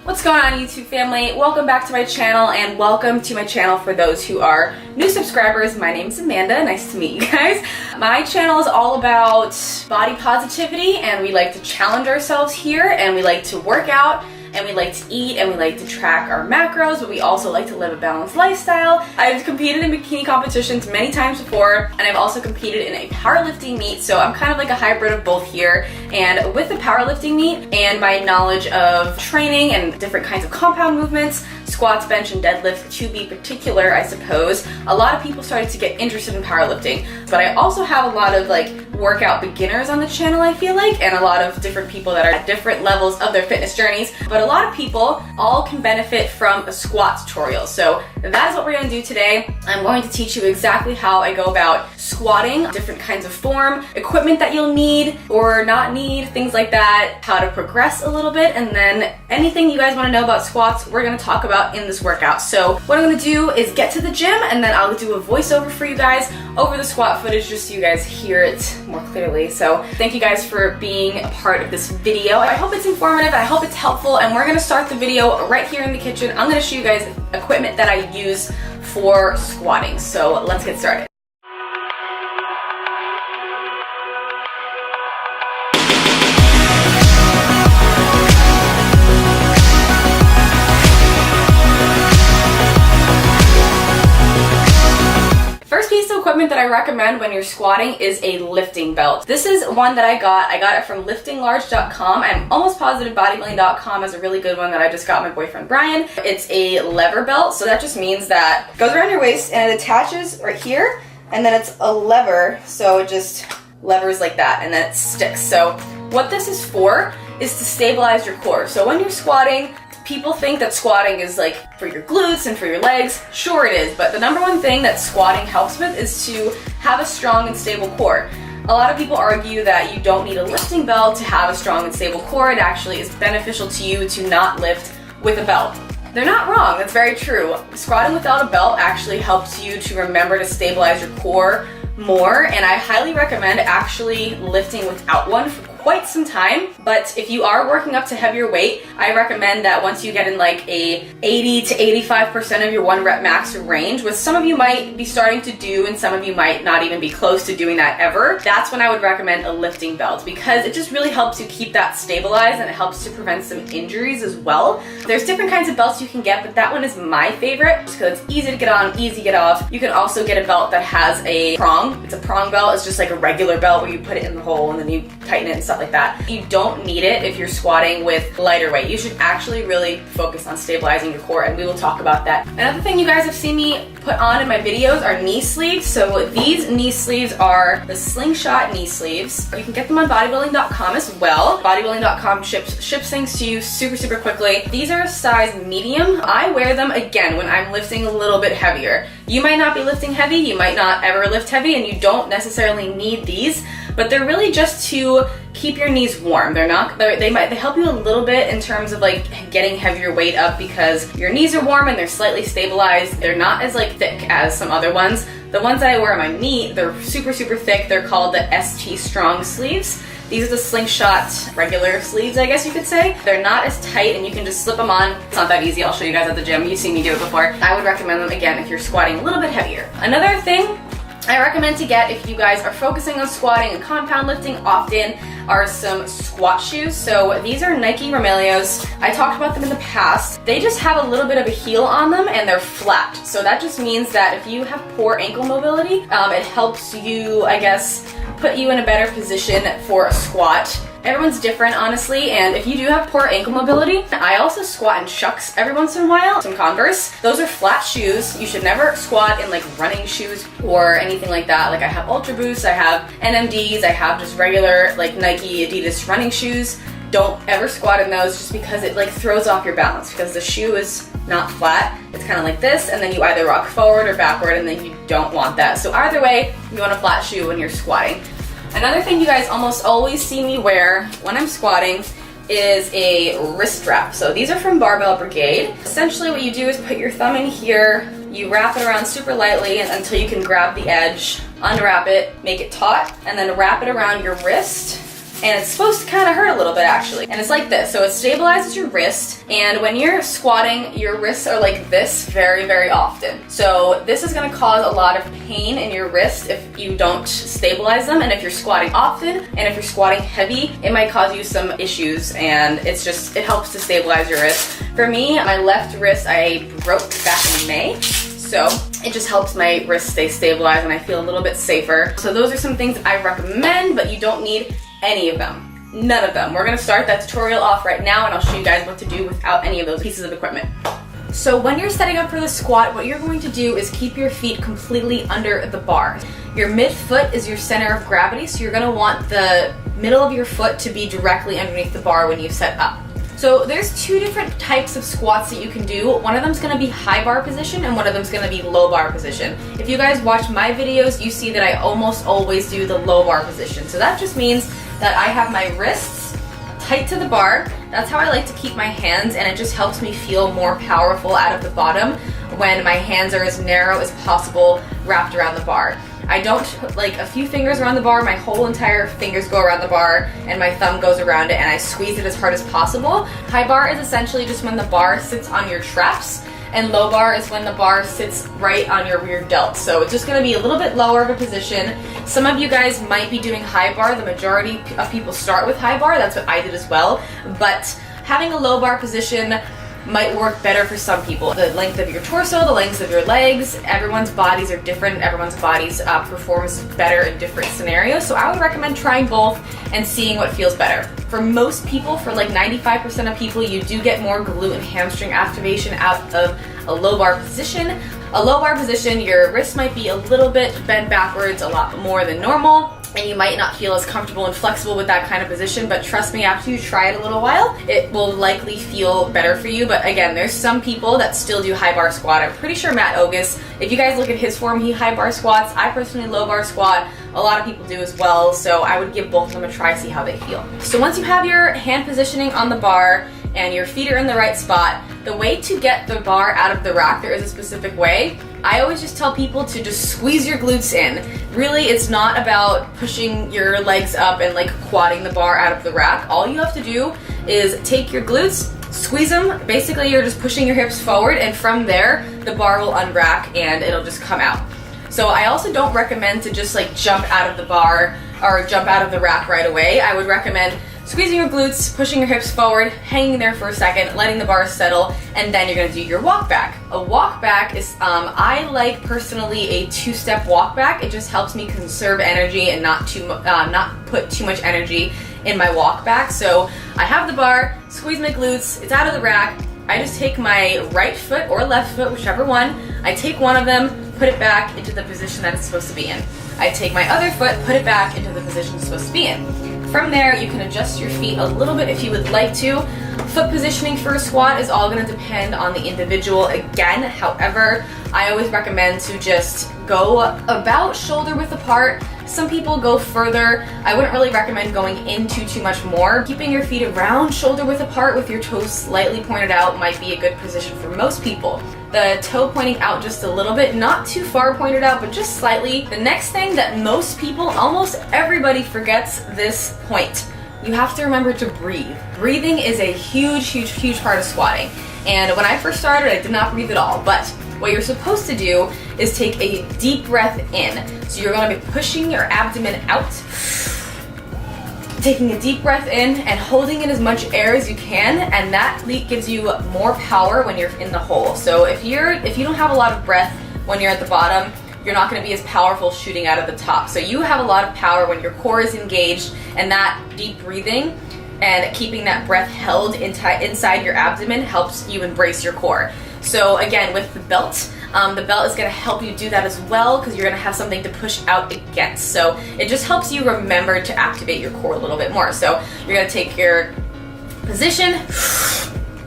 What's going on, YouTube family? Welcome back to my channel, and welcome to my channel for those who are new subscribers. My name is Amanda. Nice to meet you guys. My channel is all about body positivity, and we like to challenge ourselves here, and we like to work out, and we like to eat, and we like to track our macros, but we also like to live a balanced lifestyle. I've competed in bikini competitions many times before, and I've also competed in a powerlifting meet, so I'm kind of like a hybrid of both here. And with the powerlifting meet and my knowledge of training and different kinds of compound movements, squats, bench, and deadlifts to be particular, I suppose, a lot of people started to get interested in powerlifting. But I also have a lot of workout beginners on the channel, I feel like, and a lot of different people that are at different levels of their fitness journeys. But a lot of people all can benefit from a squat tutorial. So that is what we're going to do today. I'm going to teach you exactly how I go about squatting, different kinds of form, equipment that you'll need or not need, things like that, how to progress a little bit, and then anything you guys want to know about squats, we're going to talk about in this workout. So what I'm going to do is get to the gym, and then I'll do a voiceover for you guys over the squat footage just so you guys hear it more clearly. So thank you guys for being a part of this video. I hope it's informative, I hope it's helpful, and we're going to start the video right here in the kitchen. I'm going to show you guys equipment that I use for squatting. So let's get started. Equipment that I recommend when you're squatting is a lifting belt. This is one that I got it from liftinglarge.com. I'm almost positive bodybuilding.com is a really good one that I just got my boyfriend Brian. It's a lever belt, so that just means that it goes around your waist and it attaches right here, and then it's a lever, so it just levers like that and then it sticks. So what this is for is to stabilize your core. So when you're squatting, people think that squatting is for your glutes and for your legs. Sure it is, but the number one thing that squatting helps with is to have a strong and stable core. A lot of people argue that you don't need a lifting belt to have a strong and stable core. It actually is beneficial to you to not lift with a belt. They're not wrong, that's very true. Squatting without a belt actually helps you to remember to stabilize your core more, and I highly recommend actually lifting without one for quite some time. But if you are working up to heavier weight, I recommend that once you get in a 80 to 85% of your 1 rep max range, which some of you might be starting to do and some of you might not even be close to doing that ever, that's when I would recommend a lifting belt, because it just really helps you keep that stabilized and it helps to prevent some injuries as well. There's different kinds of belts you can get, but that one is my favorite just because it's easy to get on, easy to get off. You can also get a belt that has a prong. It's a prong belt. It's just like a regular belt where you put it in the hole and then you tighten it and stuff like that. You don't need it if you're squatting with lighter weight. You should actually really focus on stabilizing your core, and we will talk about that. Another thing you guys have seen me put on in my videos are knee sleeves. So these knee sleeves are the Slingshot knee sleeves. You can get them on bodybuilding.com as well. Bodybuilding.com ships things to you super quickly. These are a size medium. I wear them again when I'm lifting a little bit heavier. You might not be lifting heavy, you might not ever lift heavy, and you don't necessarily need these, but they're really just to keep your knees warm. They help you a little bit in terms of getting heavier weight up because your knees are warm and they're slightly stabilized. They're not as thick as some other ones. The ones that I wear on my knee, they're super thick. They're called the ST Strong sleeves. These are the Slingshot regular sleeves, I guess you could say. They're not as tight and you can just slip them on. It's not that easy. I'll show you guys at the gym. You've seen me do it before. I would recommend them again if you're squatting a little bit heavier. Another thing I recommend to get if you guys are focusing on squatting and compound lifting often are some squat shoes. So these are Nike Romaleos. I talked about them in the past. They just have a little bit of a heel on them and they're flat. So that just means that if you have poor ankle mobility, it helps you, I guess, put you in a better position for a squat. Everyone's different, honestly, and if you do have poor ankle mobility, I also squat in Chucks every once in a while, some Converse. Those are flat shoes. You should never squat in running shoes or anything like that. I have Ultra Boosts, I have NMDs, I have just regular Nike, Adidas running shoes. Don't ever squat in those just because it throws off your balance because the shoe is not flat. It's kind of like this, and then you either rock forward or backward, and then you don't want that. So either way, you want a flat shoe when you're squatting. Another thing you guys almost always see me wear when I'm squatting is a wrist wrap. So these are from Barbell Brigade. Essentially what you do is put your thumb in here, you wrap it around super lightly until you can grab the edge, unwrap it, make it taut, and then wrap it around your wrist and it's supposed to kind of hurt a little bit actually. And it's like this, so it stabilizes your wrist, and when you're squatting, your wrists are like this very, very often. So this is gonna cause a lot of pain in your wrist if you don't stabilize them, and if you're squatting often, and if you're squatting heavy, it might cause you some issues, and it helps to stabilize your wrist. For me, my left wrist I broke back in May, so it just helps my wrist stay stabilized and I feel a little bit safer. So those are some things I recommend, but you don't need any of them. None of them. We're gonna start that tutorial off right now, and I'll show you guys what to do without any of those pieces of equipment. So when you're setting up for the squat, what you're going to do is keep your feet completely under the bar. Your midfoot is your center of gravity, so you're gonna want the middle of your foot to be directly underneath the bar when you set up. So there's two different types of squats that you can do. One of them's gonna be high bar position, and one of them's gonna be low bar position. If you guys watch my videos, you see that I almost always do the low bar position. So that just means that I have my wrists tight to the bar. That's how I like to keep my hands, and it just helps me feel more powerful out of the bottom when my hands are as narrow as possible wrapped around the bar. I don't put like a few fingers around the bar, my whole entire fingers go around the bar and my thumb goes around it, and I squeeze it as hard as possible. High bar is essentially just when the bar sits on your traps, and low bar is when the bar sits right on your rear delt. So it's just gonna be a little bit lower of a position. Some of you guys might be doing high bar. The majority of people start with high bar. That's what I did as well. But having a low bar position might work better for some people. The length of your torso, the length of your legs, everyone's bodies are different. Everyone's bodies performs better in different scenarios. So I would recommend trying both and seeing what feels better. For most people, for like 95% of people, you do get more glute and hamstring activation out of a low bar position. A low bar position, your wrist might be a little bit bent backwards, a lot more than normal, and you might not feel as comfortable and flexible with that kind of position, but trust me, after you try it a little while, it will likely feel better for you. But again, there's some people that still do high bar squat. I'm pretty sure Matt Ogus, if you guys look at his form, he high bar squats. I personally low bar squat. A lot of people do as well, so I would give both of them a try, see how they feel. So once you have your hand positioning on the bar and your feet are in the right spot, the way to get the bar out of the rack, there is a specific way. I always just tell people to just squeeze your glutes in. Really, it's not about pushing your legs up and like quadding the bar out of the rack. All you have to do is take your glutes, squeeze them. Basically, you're just pushing your hips forward, and from there, the bar will unrack and it'll just come out. So I also don't recommend to just like jump out of the bar or jump out of the rack right away. I would recommend squeezing your glutes, pushing your hips forward, hanging there for a second, letting the bar settle, and then you're gonna do your walk back. A walk back is, I like personally a two-step walk back. It just helps me conserve energy and not put too much energy in my walk back. So I have the bar, squeeze my glutes, it's out of the rack. I just take my right foot or left foot, whichever one, I take one of them, put it back into the position that it's supposed to be in. I take my other foot, put it back into the position it's supposed to be in. From there, you can adjust your feet a little bit if you would like to. Foot positioning for a squat is all going to depend on the individual again. However, I always recommend to just go about shoulder width apart. Some people go further. I wouldn't really recommend going into too much more. Keeping your feet around shoulder width apart with your toes slightly pointed out might be a good position for most people. The toe pointing out just a little bit, not too far pointed out, but just slightly. The next thing that most people, almost everybody forgets this point. You have to remember to breathe. Breathing is a huge, huge, huge part of squatting. And when I first started, I did not breathe at all, but what you're supposed to do is take a deep breath in. So you're gonna be pushing your abdomen out, taking a deep breath in and holding in as much air as you can, and that gives you more power when you're in the hole. So if you don't have a lot of breath when you're at the bottom, you're not going to be as powerful shooting out of the top. So you have a lot of power when your core is engaged, and that deep breathing and keeping that breath held inside your abdomen helps you embrace your core. So again, with the belt is going to help you do that as well, because you're going to have something to push out against. So it just helps you remember to activate your core a little bit more. So you're going to take your position,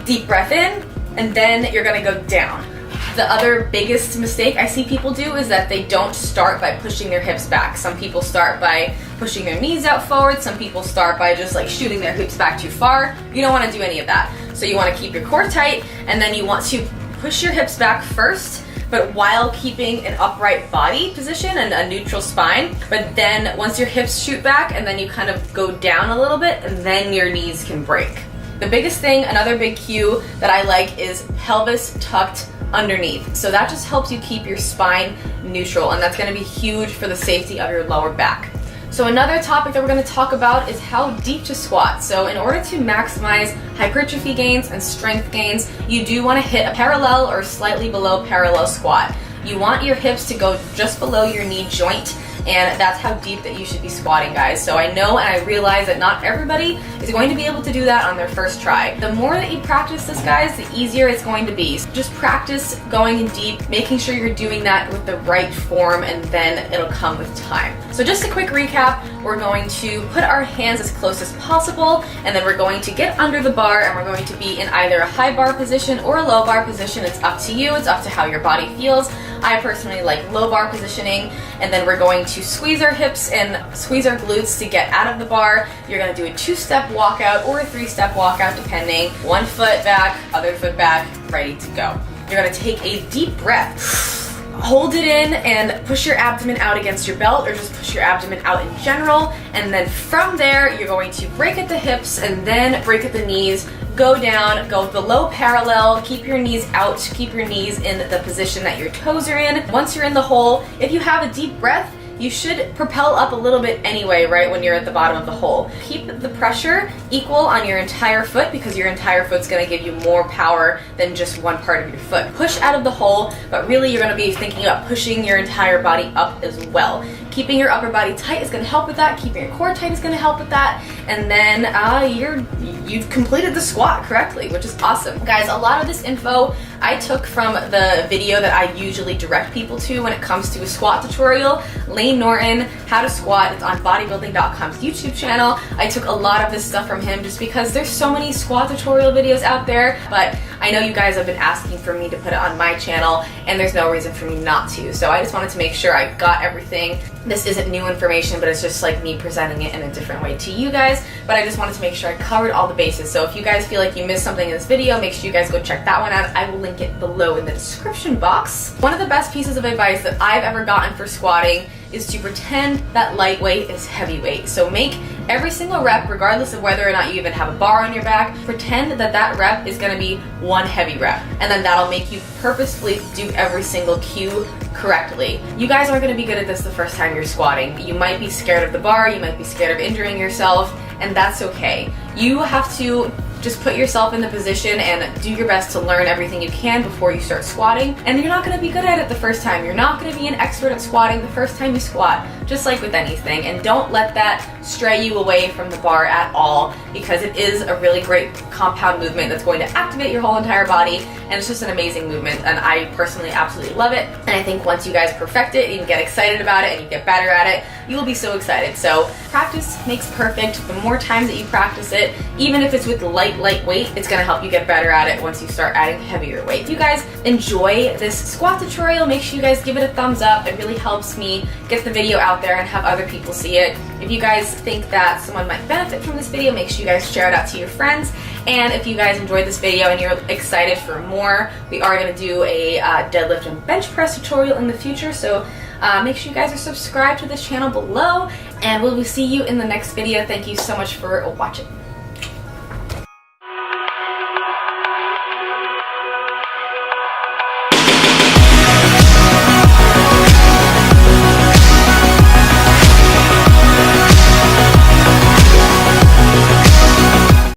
deep breath in, and then you're going to go down. The other biggest mistake I see people do is that they don't start by pushing their hips back. Some people start by pushing their knees out forward. Some people start by just like shooting their hips back too far. You don't want to do any of that. So you want to keep your core tight, and then you want to push your hips back first, but while keeping an upright body position and a neutral spine. But then once your hips shoot back and then you kind of go down a little bit, and then your knees can break. The biggest thing, another big cue that I like, is pelvis tucked underneath. So that just helps you keep your spine neutral, and that's going to be huge for the safety of your lower back. So another topic that we're going to talk about is how deep to squat. So in order to maximize hypertrophy gains and strength gains, you do want to hit a parallel or slightly below parallel squat. You want your hips to go just below your knee joint, and that's how deep that you should be squatting, guys. So I know and I realize that not everybody is going to be able to do that on their first try. The more that you practice this, guys, the easier it's going to be. So just practice going in deep, making sure you're doing that with the right form, and then it'll come with time. So just a quick recap, we're going to put our hands as close as possible, and then we're going to get under the bar, and we're going to be in either a high bar position or a low bar position. It's up to you, it's up to how your body feels. I personally like low bar positioning, and then we're going to squeeze our hips and squeeze our glutes to get out of the bar. You're going to do a 2-step walkout or a 3-step walkout depending. One foot back, other foot back, ready to go. You're going to take a deep breath. Hold it in and push your abdomen out against your belt, or just push your abdomen out in general. And then from there, you're going to break at the hips and then break at the knees. Go down, go below parallel, keep your knees out, keep your knees in the position that your toes are in. Once you're in the hole, if you have a deep breath, you should propel up a little bit anyway, right when you're at the bottom of the hole. Keep the pressure equal on your entire foot, because your entire foot's gonna give you more power than just one part of your foot. Push out of the hole, but really you're gonna be thinking about pushing your entire body up as well. Keeping your upper body tight is gonna help with that. Keeping your core tight is gonna help with that. And then you've completed the squat correctly, which is awesome. Guys, a lot of this info I took from the video that I usually direct people to when it comes to a squat tutorial. Lane Norton, How to Squat. It's on bodybuilding.com's YouTube channel. I took a lot of this stuff from him just because there's so many squat tutorial videos out there, but I know you guys have been asking for me to put it on my channel, and there's no reason for me not to. So I just wanted to make sure I got everything. This isn't new information, but it's just like me presenting it in a different way to you guys, but I just wanted to make sure I covered all the bases. So if you guys feel like you missed something in this video, make sure you guys go check that one out. I will link it below in the description box. One of the best pieces of advice that I've ever gotten for squatting is to pretend that lightweight is heavyweight. So make every single rep, regardless of whether or not you even have a bar on your back, pretend that that rep is gonna be one heavy rep. And then that'll make you purposefully do every single cue correctly. You guys aren't gonna be good at this the first time you're squatting. You might be scared of the bar, you might be scared of injuring yourself, and that's okay. You have to just put yourself in the position and do your best to learn everything you can before you start squatting. And you're not gonna be good at it the first time. You're not gonna be an expert at squatting the first time you squat, just like with anything. And don't let that stray you away from the bar at all, because it is a really great compound movement that's going to activate your whole entire body, and it's just an amazing movement, and I personally absolutely love it. And I think once you guys perfect it and you get excited about it and you get better at it, you will be so excited. So practice makes perfect. The more times that you practice it, even if it's with light weight, it's gonna help you get better at it once you start adding heavier weight. If you guys enjoy this squat tutorial, make sure you guys give it a thumbs up. It really helps me get the video out there and have other people see it. If you guys think that someone might benefit from this video, make sure you guys share it out to your friends. And if you guys enjoyed this video and you're excited for more, we are gonna do a deadlift and bench press tutorial in the future. So make sure you guys are subscribed to this channel below, and we will see you in the next video. Thank you so much for watching.